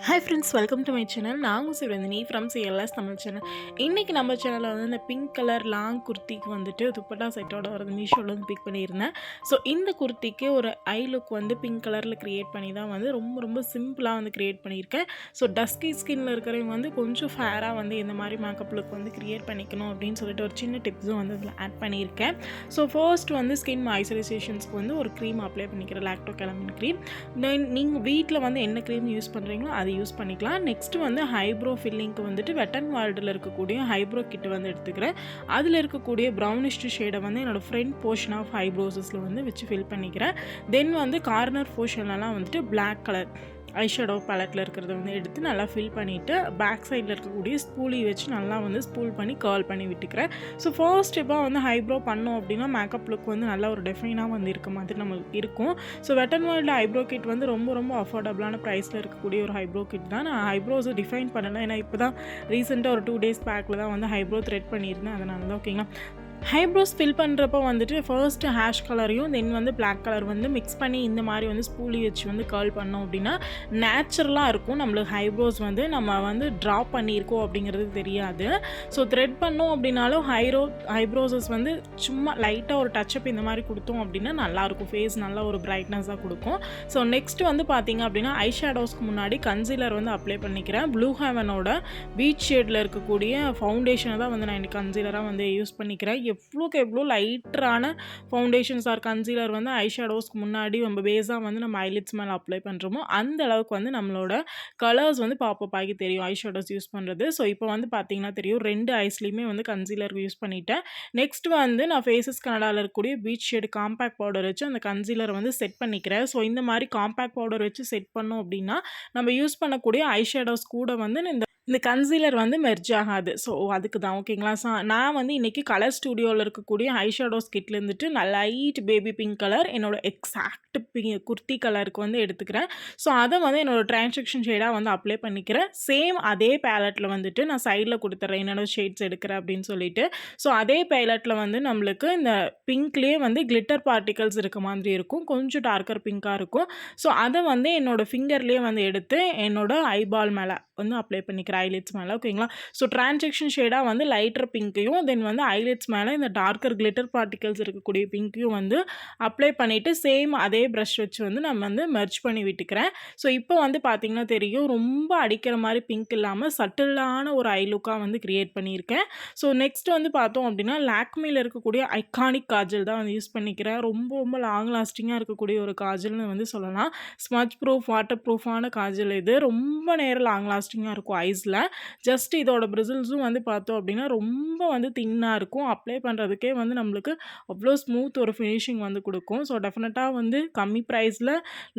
Hi friends, welcome to my channel. நாங்கள் Sivaranthini from CLS Tamil channel. இன்றைக்கி நம்ம சேனலில் வந்து இந்த பிங்க் கலர் லாங் குர்த்திக்கு வந்துட்டு துப்பட்டா செட்டோட வரது மீஷோவில் வந்து பிக் பண்ணியிருந்தேன். ஸோ இந்த குர்த்திக்கு ஒரு ஐ லுக் வந்து பிங்க் கலரில் க்ரியேட் பண்ணி தான் வந்து ரொம்ப ரொம்ப சிம்பிளாக வந்து க்ரியேட் பண்ணியிருக்கேன். ஸோ டஸ்கி ஸ்கின்னில் இருக்கிறவங்க வந்து கொஞ்சம் ஃபேராக வந்து இந்த மாதிரி மேக்கப் லுக் வந்து க்ரியேட் பண்ணிக்கணும் அப்படின்னு சொல்லிட்டு ஒரு சின்ன டிப்ஸும் வந்து அதில் ஆட் பண்ணியிருக்கேன். ஸோ ஃபர்ஸ்ட் வந்து ஸ்கின் மாய்ஸ்சரைசேஷன்ஸ்க்கு வந்து ஒரு க்ரீம் அப்ளை பண்ணிக்கிறேன், லாக்டோ கெலமின் க்ரீம். நீங்கள் வீட்டில் வந்து என்ன க்ரீம் யூஸ் பண்ணுறீங்களோ அதை யூஸ் பண்ணிக்கலாம். நெக்ஸ்ட்டு வந்து ஹைப்ரோ ஃபில்லிங்க்கு வந்துட்டு வெட் அண்ட் வைல்டில் இருக்கக்கூடிய ஹைப்ரோ கிட் வந்து எடுத்துக்கிறேன். அதில் இருக்கக்கூடிய ப்ரௌனிஷ் ஷேடை வந்து என்னோடய ஃப்ரண்ட் போர்ஷன் ஆஃப் ஹைப்ரோஸஸில் வந்து வச்சு ஃபில் பண்ணிக்கிறேன். தென் வந்து கார்னர் போர்ஷன்லலாம் வந்துட்டு பிளாக் கலர் ஐஷேடோ பேலட்டில் இருக்கிறத வந்து எடுத்து நல்லா ஃபில் பண்ணிவிட்டு பேக் சைடில் இருக்கக்கூடிய ஸ்பூலி வச்சு நல்லா வந்து ஸ்பூல் பண்ணி கர்ல் பண்ணி விட்டுக்கிறேன். ஸோ ஃபர்ஸ்ட் ஸ்டெப்பாக வந்து ஹைப்ரோ பண்ணோம் அப்படின்னா மேக்கப் லுக் வந்து நல்லா ஒரு டெஃபைனாக வந்து இருக்க மாதிரி நம்மளுக்கு இருக்கும். ஸோ வெட் அண்ட் வைல்டில் ஐப்ரோ கிட் வந்து ரொம்ப ரொம்ப அஃபோர்டபுளான ப்ரைஸில் இருக்கக்கூடிய ஒரு ஹைப்ரோ கிட் தான். நான் ஹைப்ரோஸை டிஃபைன் பண்ணலை, ஏன்னா இப்போ தான் ரீசெண்டாக ஒரு 2 days பேக்கில் தான் வந்து ஹைப்ரோ த்ரெட் பண்ணியிருந்தேன். அதனால தான் ஓகேங்களா. ஹைப்ரோஸ் ஃபில் பண்ணுறப்போ வந்துட்டு ஃபர்ஸ்ட்டு ஹேஷ் கலரையும் தென் வந்து பிளாக் கலர் வந்து மிக்ஸ் பண்ணி இந்த மாதிரி வந்து ஸ்பூலி வச்சு வந்து கர்ல் பண்ணோம் அப்படின்னா நேச்சுரலாக இருக்கும். நம்மளுக்கு ஹைப்ரோஸ் வந்து நம்ம வந்து ட்ரா பண்ணியிருக்கோம் அப்படிங்கிறது தெரியாது. ஸோ த்ரெட் பண்ணோம் அப்படின்னாலும் ஹைப்ரோஸஸ் வந்து சும்மா லைட்டாக ஒரு டச்சப் இந்த மாதிரி கொடுத்தோம் அப்படின்னா நல்லாயிருக்கும். ஃபேஸ் நல்லா ஒரு பிரைட்னஸாக கொடுக்கும். ஸோ நெக்ஸ்ட் வந்து பார்த்திங்க அப்படின்னா ஐ ஷேடோஸ்க்கு முன்னாடி கன்சீலர் வந்து அப்ளை பண்ணிக்கிறேன். ப்ளூ ஹெவனோட பீச் ஷேடில் இருக்கக்கூடிய ஃபவுண்டேஷனை தான் வந்து நான் இன்னைக்கு கன்சீலராக வந்து யூஸ் பண்ணிக்கிறேன். எவ்வளோக்கு எவ்வளோ லைட்டரான ஃபவுண்டேஷன்ஸ் ஆர் கன்சீலர் வந்து ஐ ஷேடோஸ்க்கு முன்னாடி நம்ம பேஸாக வந்து நம்ம ஐலிட்ஸ் மேலே அப்ளை பண்ணுறோமோ அந்த அளவுக்கு வந்து நம்மளோட கலர்ஸ் வந்து பாப்பப் ஆகி தெரியும் ஐ ஷேடோஸ் யூஸ் பண்ணுறது. ஸோ இப்போ வந்து பார்த்தீங்கன்னா தெரியும் 2 ஐஸ்லேயுமே வந்து கன்சீலர் யூஸ் பண்ணிட்டேன். நெக்ஸ்ட் வந்து நான் ஃபேஸஸ் கனடாவில் இருக்கக்கூடிய பீச் ஷேடு காம்பேக்ட் பவுடர் வச்சு அந்த கன்சீலரை வந்து செட் பண்ணிக்கிறேன். ஸோ இந்த மாதிரி காம்பேக்ட் பவுடர் வச்சு செட் பண்ணோம் அப்படின்னா நம்ம யூஸ் பண்ணக்கூடிய ஐ ஷேடோஸ் கூட வந்து இந்த கன்சீலர் வந்து மெர்ஜ் ஆகாது. ஸோ அதுக்கு தான் ஓகேங்களா. நான் வந்து இன்றைக்கி கலர் ஸ்டூடியோவில் இருக்கக்கூடிய ஐ ஷேடோஸ் கிட்லேருந்துட்டு நான் லைட் பேபி பிங்க் கலர் என்னோடய எக்ஸாக்ட் குர்த்தி கலருக்கு வந்து எடுத்துக்கிறேன். ஸோ அதை வந்து என்னோடய டிரான்சாக்ஷன் ஷேடாக வந்து அப்ளை பண்ணிக்கிறேன். சேம் அதே பேலட்டில் வந்துட்டு நான் சைடில் கொடுத்துட்றேன் என்னோடய ஷேட்ஸ் எடுக்கிறேன் அப்படின்னு சொல்லிட்டு. ஸோ அதே பேலட்டில் வந்து நம்மளுக்கு இந்த பிங்க்லேயே வந்து கிளிட்டர் பார்ட்டிகல்ஸ் இருக்க மாதிரி இருக்கும், கொஞ்சம் டார்க்கர் பிங்காக இருக்கும். ஸோ அதை வந்து என்னோடய ஃபிங்கர்லேயே வந்து எடுத்து என்னோடய ஐபால் மேலே வந்து அப்ளை பண்ணிக்கிறேன், ஐலிட்ஸ் மேலே ஓகேங்களா. ஸோ டிரான்சாக்ஷன் ஷேடாக வந்து லைட்டர் பிங்க்கையும் தென் வந்து ஐலிட்ஸ் மேலே இந்த டார்க்கர் கிளிட்டர் பார்ட்டிகல்ஸ் இருக்கக்கூடிய பிங்க்கையும் வந்து அப்ளை பண்ணிவிட்டு சேம் அதே ப்ரஷ் வச்சு வந்து நம்ம வந்து மெர்ஜ் பண்ணி விட்டுக்கிறேன். ஸோ இப்போ வந்து பார்த்திங்கன்னா தெரியும் ரொம்ப அடிக்கிற மாதிரி பிங்க் இல்லாமல் சட்டிலான ஒரு ஐ லுக்காக வந்து க்ரியேட் பண்ணியிருக்கேன். ஸோ நெக்ஸ்ட் வந்து பார்த்தோம் அப்படின்னா லாக்மியில் இருக்கக்கூடிய ஐகானிக் காஜல் தான் வந்து யூஸ் பண்ணிக்கிறேன். ரொம்ப ரொம்ப லாங் லாஸ்டிங்காக இருக்கக்கூடிய ஒரு காஜல்னு வந்து சொல்லலாம். ஸ்மச் ப்ரூஃப் வாட்டர் ப்ரூஃபான காஜல் இது. ரொம்ப நேரம் லாங் லாஸ்டிங்காக இருக்கும் ஐஸில். ஜஸ்ட் இதோட பிரிசில்ஸும் வந்து பார்த்தோம் அப்படின்னா ரொம்ப வந்து தின்னாக இருக்கும். அப்ளை பண்ணுறதுக்கே வந்து நம்மளுக்கு அவ்வளோ ஸ்மூத் ஒரு ஃபினிஷிங் வந்து கொடுக்கும். ஸோ டெஃபினட்டாக வந்து கம்மி ப்ரைஸில்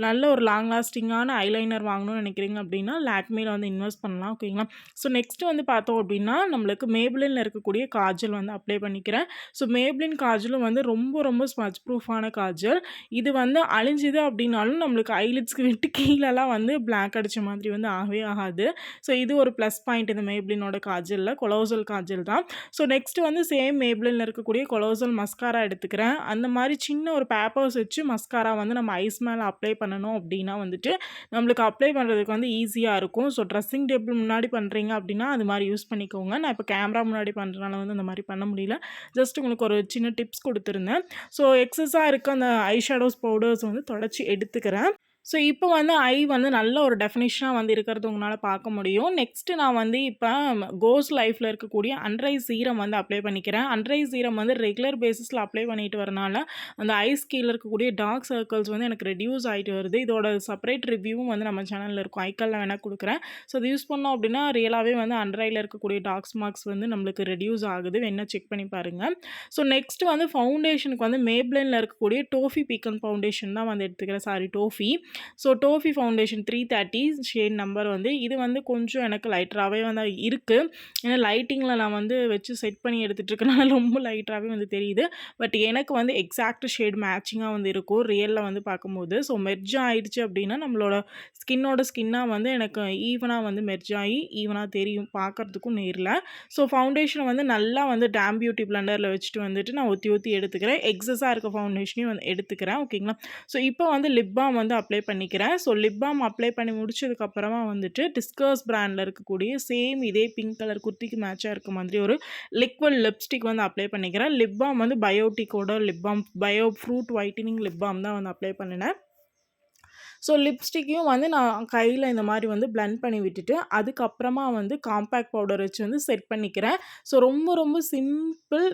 நல்ல ஒரு லாங் லாஸ்டிங்கான ஐலைனர் வாங்கணும்னு நினைக்கிறீங்க அப்படின்னா லாக்மியில் வந்து இன்வெஸ்ட் பண்ணலாம் ஓகேங்களா. ஸோ நெக்ஸ்ட் வந்து பார்த்தோம் அப்படின்னா நம்மளுக்கு மேப்ளினில் இருக்கக்கூடிய காஜல் வந்து அப்ளை பண்ணிக்கிறேன். ஸோ மேப்ளின் காஜலும் வந்து ரொம்ப ரொம்ப ஸ்மச் ப்ரூஃபான காஜல். இது வந்து அழிஞ்சுது அப்படின்னாலும் நம்மளுக்கு ஐலிட்ஸ்க்கு விட்டு கீழெல்லாம் வந்து பிளாக் அடித்த மாதிரி வந்து ஆகவே ஆகாது. ஸோ இது ஒரு ப்ளஸ் பாயிண்ட் இந்த மேப்ளினோட காஜலில். கொலோசல் காஜல் தான். ஸோ நெக்ஸ்ட் வந்து சேம் மேப்ளினில் இருக்கக்கூடிய கொலோசல் மஸ்காரா எடுத்துக்கிறேன். அந்த மாதிரி சின்ன ஒரு பேப்பர்ஸ் வச்சு மஸ்காரா வந்து நம்ம ஐஸ் மேலே அப்ளை பண்ணணும் அப்படின்னா வந்துட்டு நம்மளுக்கு அப்ளை பண்ணுறதுக்கு வந்து ஈஸியாக இருக்கும். ஸோ ட்ரெஸ்ஸிங் டேபிள் முன்னாடி பண்ணுறீங்க அப்படின்னா அது மாதிரி யூஸ் பண்ணிக்கோங்க. நான் இப்போ கேமரா முன்னாடி பண்ணுறதுனால வந்து அந்த மாதிரி பண்ண முடியல. ஜஸ்ட் உங்களுக்கு ஒரு சின்ன டிப்ஸ் கொடுத்துருந்தேன். ஸோ எக்ஸஸாக இருக்க அந்த ஐ ஷேடோஸ் பவுடர்ஸ் வந்து தொடச்சி எடுத்துக்கிறேன். ஸோ இப்போ வந்து ஐ வந்து நல்ல ஒரு டெஃபினிஷனாக வந்து இருக்கிறது உங்களால் பார்க்க முடியும். நெக்ஸ்ட்டு நான் வந்து இப்போ கோஸ் லைஃப்பில் இருக்கக்கூடிய அன்ரைஸ் சீரம் வந்து அப்ளை பண்ணிக்கிறேன். அன்ரைஸ் சீரம் வந்து ரெகுலர் பேசிஸில் அப்ளை பண்ணிட்டு வரனால அந்த ஐஸ் கீழே இருக்கக்கூடிய டார்க் சர்க்கிள்ஸ் வந்து எனக்கு ரெடியூஸ் ஆகிட்டு வருது. இதோட செப்பரேட் ரிவ்யூவும் வந்து நம்ம சேனலில் இருக்கும், ஐக்காலில் வேணால் கொடுக்குறேன். ஸோ இது யூஸ் பண்ணோம் அப்படின்னா ரியலாகவே வந்து அண்டர் இருக்கக்கூடிய டார்க் மார்க்ஸ் வந்து நம்மளுக்கு ரெடியூஸ் ஆகுது, வேணால் செக் பண்ணி பாருங்கள். ஸோ நெக்ஸ்ட் வந்து ஃபவுண்டேஷனுக்கு வந்து மேப்ளினில் இருக்கக்கூடிய டோஃபி பீக்கன் ஃபவுண்டேஷன் தான் வந்து எடுத்துக்கிறேன். Toffee. So toffee foundation 330 shade number வந்து இது வந்து கொஞ்சம் எனக்கு லைட்டராகவே வந்து இருக்குது. ஏன்னா லைட்டிங்கில் நான் வந்து வச்சு செட் பண்ணி எடுத்துகிட்டு இருக்கனால ரொம்ப லைட்டராகவே வந்து தெரியுது. பட் எனக்கு வந்து எக்ஸாக்ட் ஷேட் மேட்சிங்காக வந்து இருக்கும் ரியலில் வந்து பார்க்கும்போது. ஸோ மெர்ஜ் ஆகிடுச்சு அப்படின்னா நம்மளோட ஸ்கின்னாக வந்து எனக்கு ஈவனாக வந்து மெர்ஜ் ஆகி ஈவனாக தெரியும் பார்க்குறதுக்கும் நேரில். ஸோ ஃபவுண்டேஷனை வந்து நல்லா வந்து டேம் பியூட்டி பிளண்டரில் வச்சுட்டு வந்துட்டு நான் ஊற்றி எடுத்துக்கிறேன். எக்ஸஸாக இருக்க ஃபவுண்டேஷனையும் வந்து எடுத்துக்கிறேன் ஓகேங்களா. ஸோ இப்போ வந்து லிப் பாம் வந்து அப்ளை பண்ணிக்கிறேன். ஸோ லிப் பாம் அப்ளை பண்ணி முடிச்சதுக்கப்புறமா வந்துட்டு டிஸ்கர்ஸ் பிராண்டில் இருக்கக்கூடிய சேம் இதே பிங்க் கலர் குர்த்திக்கு மேட்சாக இருக்க மாதிரி ஒரு லிக்விட் லிப்ஸ்டிக் வந்து அப்ளை பண்ணிக்கிறேன். லிப் பாம் வந்து பயோட்டிக்கோட lip balm bio fruit whitening lip balm தான் வந்து அப்ளை பண்ணினேன். ஸோ லிப்ஸ்டிக்கையும் வந்து நான் கையில் இந்த மாதிரி வந்து பிளெண்ட் பண்ணி விட்டுட்டு அதுக்கப்புறமா வந்து காம்பேக்ட் பவுடர் வச்சு வந்து செட் பண்ணிக்கிறேன். ஸோ ரொம்ப ரொம்ப சிம்பிள்,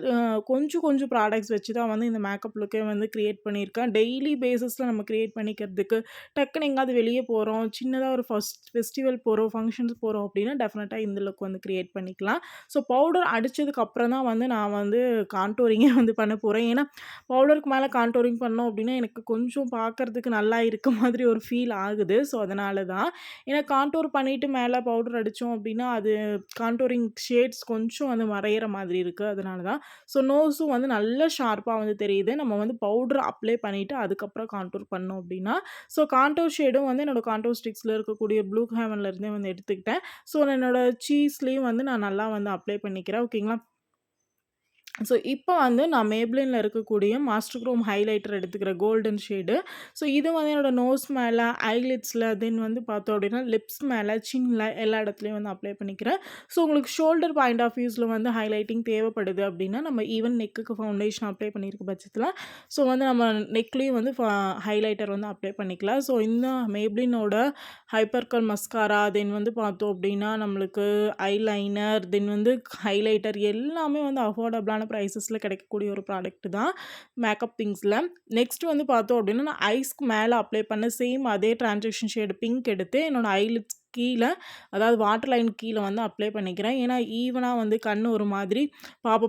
கொஞ்சம் கொஞ்சம் ப்ராடக்ட்ஸ் வச்சு தான் வந்து இந்த மேக்கப் லுக்கே வந்து க்ரியேட் பண்ணியிருக்கேன். டெய்லி பேஸஸில் நம்ம க்ரியேட் பண்ணிக்கிறதுக்கு டக்குன்னு எங்கேயாவது வெளியே போகிறோம், சின்னதாக ஒரு ஃபெஸ்டிவல் போகிறோம், ஃபங்க்ஷன்ஸ் போகிறோம் அப்படின்னா டெஃபினட்டாக இந்த லுக் வந்து க்ரியேட் பண்ணிக்கலாம். ஸோ பவுடர் அடித்ததுக்கப்புறம் தான் வந்து நான் வந்து கான்டோரிங்கே வந்து பண்ண போகிறேன். ஏன்னா பவுடருக்கு மேலே கான்டோரிங் பண்ணோம் அப்படின்னா எனக்கு கொஞ்சம் பார்க்குறதுக்கு நல்லா இருக்க மாதிரி ஒரு ஃபீல் ஆகுது. ஸோ அதனால தான். ஏன்னா கான்டோர் பண்ணிவிட்டு மேலே பவுடர் அடித்தோம் அப்படின்னா அது கான்டோரிங் ஷேட்ஸ் கொஞ்சம் வந்து மறையிற மாதிரி இருக்குது. அதனால தான். ஸோ நோஸும் வந்து நல்ல ஷார்ப்பாக வந்து தெரியுது. நம்ம வந்து பவுடர் அப்ளை பண்ணிவிட்டு அதுக்கப்புறம் கான்டோர் பண்ணோம் அப்படின்னா. ஸோ கான்டோர் ஷேடும் வந்து என்னோடய கான்டோர் ஸ்டிக்ஸில் இருக்கக்கூடிய ப்ளூ ஹேவன்லேருந்தே வந்து எடுத்துக்கிட்டேன். ஸோ என்னோடய சீஸ்லேயும் வந்து நான் நல்லா வந்து அப்ளை பண்ணிக்கிறேன். ஓகேங்களா. ஸோ இப்போ வந்து நான் மேப்ளினில் இருக்கக்கூடிய மாஸ்டர் க்ரோம் ஹைலைட்டர் எடுத்துக்கிறேன், கோல்டன் ஷேடு. ஸோ இது வந்து என்னோடய நோஸ் மேலே, ஐலிட்ஸில், தென் வந்து பார்த்தோம் அப்படின்னா லிப்ஸ் மேலே, சின்னில் எல்லா இடத்துலையும் வந்து அப்ளை பண்ணிக்கிறேன். ஸோ உங்களுக்கு ஷோல்டர் பாயிண்ட் ஆஃப் வியூஸில் வந்து ஹைலைட்டிங் தேவைப்படுது அப்படின்னா நம்ம ஈவன் நெக்குக்கு ஃபவுண்டேஷன் அப்ளை பண்ணியிருக்க பட்சத்தில் ஸோ வந்து நம்ம நெக்லேயும் வந்து ஹைலைட்டர் வந்து அப்ளை பண்ணிக்கலாம். ஸோ இந்த மேப்ளினோட ஹைப்பர்கல் மஸ்காரா, தென் வந்து பார்த்தோம் அப்படின்னா நம்மளுக்கு ஐலைனர், தென் வந்து ஹைலைட்டர் எல்லாமே வந்து அஃபோர்டபுளான ப்ரைஸஸில் கிடைக்கக்கூடிய ஒரு ப்ராடக்ட் தான் மேக்கப் திங்ஸில். நெக்ஸ்ட் வந்து பார்த்தோம் அப்படின்னா நான் ஐஸ்க்கு மேலே அப்ளை பண்ண சேம் அதே டிரான்சாக்ஷன் ஷேடு பிங்க் எடுத்து என்னோடய ஐலிட்ஸ் கீழே, அதாவது வாட்டர் லைன் கீழே வந்து அப்ளை பண்ணிக்கிறேன். ஏன்னா ஈவனாக வந்து கண் ஒரு மாதிரி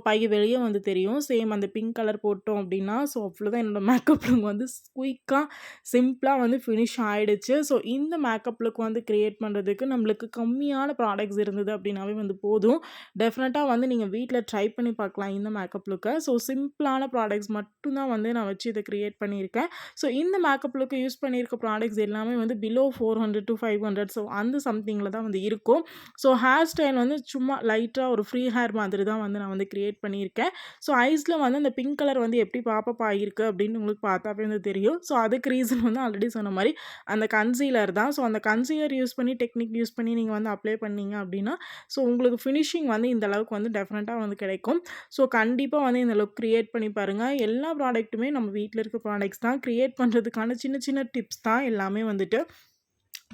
பைய வெளியே வந்து தெரியும். சேம் அந்த பிங்க் கலர் போட்டோம் அப்படின்னா ஸோ அவ்வளோதான் என்னோடய மேக்கப் லுக் வந்து குயிக்காக சிம்பிளாக வந்து ஃபினிஷ் ஆகிடுச்சு. ஸோ இந்த மேக்கப் லுக் வந்து க்ரியேட் பண்ணுறதுக்கு நம்மளுக்கு கம்மியான ப்ராடக்ட்ஸ் இருந்தது அப்படின்னாவே வந்து போதும். டெஃபினட்டாக வந்து நீங்கள் வீட்டில் ட்ரை பண்ணி பார்க்கலாம் இந்த மேக்கப் லுக்கை. ஸோ சிம்பிளான ப்ராடக்ட்ஸ் மட்டும்தான் வந்து நான் வச்சு இதை க்ரியேட் பண்ணியிருக்கேன். ஸோ இந்த மேக்கப் லுக்கு யூஸ் பண்ணியிருக்க ப்ராடக்ட்ஸ் எல்லாமே வந்து பிலோ 400 to 500 ஸோ அந்த சம்திங்கில் தான் வந்து இருக்கும். ஸோ ஹேர் ஸ்டைல் வந்து சும்மா லைட்டாக ஒரு ஃப்ரீ ஹேர் மாதிரி தான் வந்து நான் வந்து க்ரியேட் பண்ணியிருக்கேன். ஸோ ஐஸில் வந்து அந்த பிங்க் கலர் வந்து எப்படி பாப்பப் ஆகிருக்கு அப்படின்னு உங்களுக்கு பார்த்தாவே வந்து தெரியும். ஸோ அதுக்கு ரீசன் வந்து ஆல்ரெடி சொன்ன மாதிரி அந்த கன்சீலர் தான். ஸோ அந்த கன்சீலர் யூஸ் பண்ணி டெக்னிக் யூஸ் பண்ணி நீங்கள் வந்து அப்ளை பண்ணீங்க அப்படின்னா ஸோ உங்களுக்கு ஃபினிஷிங் வந்து இந்த அளவுக்கு வந்து டெஃபினட்டாக வந்து கிடைக்கும். ஸோ கண்டிப்பாக வந்து இந்த லுக் க்ரியேட் பண்ணி பாருங்கள். எல்லா ப்ராடக்ட்டுமே நம்ம வீட்டில் இருக்க ப்ராடக்ட்ஸ் தான். க்ரியேட் பண்ணுறதுக்கான சின்ன சின்ன டிப்ஸ் தான் எல்லாமே வந்துட்டு.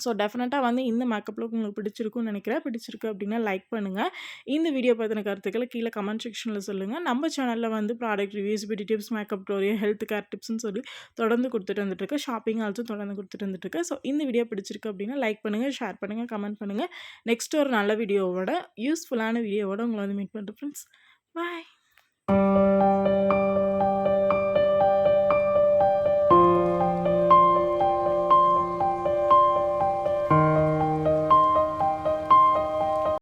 ஸோ டெஃபினட்டாக வந்து இந்த மேக்கப் லுக் உங்களுக்கு பிடிச்சிருக்குன்னு நினைக்கிறேன். பிடிச்சிருக்கு அப்படின்னா லைக் பண்ணுங்கள். இந்த வீடியோ பற்றின கருத்துக்களை கீழே கமெண்ட் செக்ஷனில் சொல்லுங்கள். நம்ம சேனலில் வந்து product reviews, beauty tips, makeup tutorial, health care டிப்ஸ்னு சொல்லி தொடர்ந்து கொடுத்துட்டு வந்துட்டுருக்கு. ஷாப்பிங் ஆல்சோ தொடர்ந்து கொடுத்துட்டு வந்துட்டுருக்கு. ஸோ இந்த வீடியோ பிடிச்சிருக்கு அப்படின்னா லைக் பண்ணுங்கள், ஷேர் பண்ணுங்கள், கமெண்ட் பண்ணுங்கள். நெக்ஸ்ட் ஒரு நல்ல வீடியோவோட, யூஸ்ஃபுல்லான வீடியோவோட உங்களை வந்து மீட் பண்ணுறேன் ஃப்ரெண்ட்ஸ். பாய்.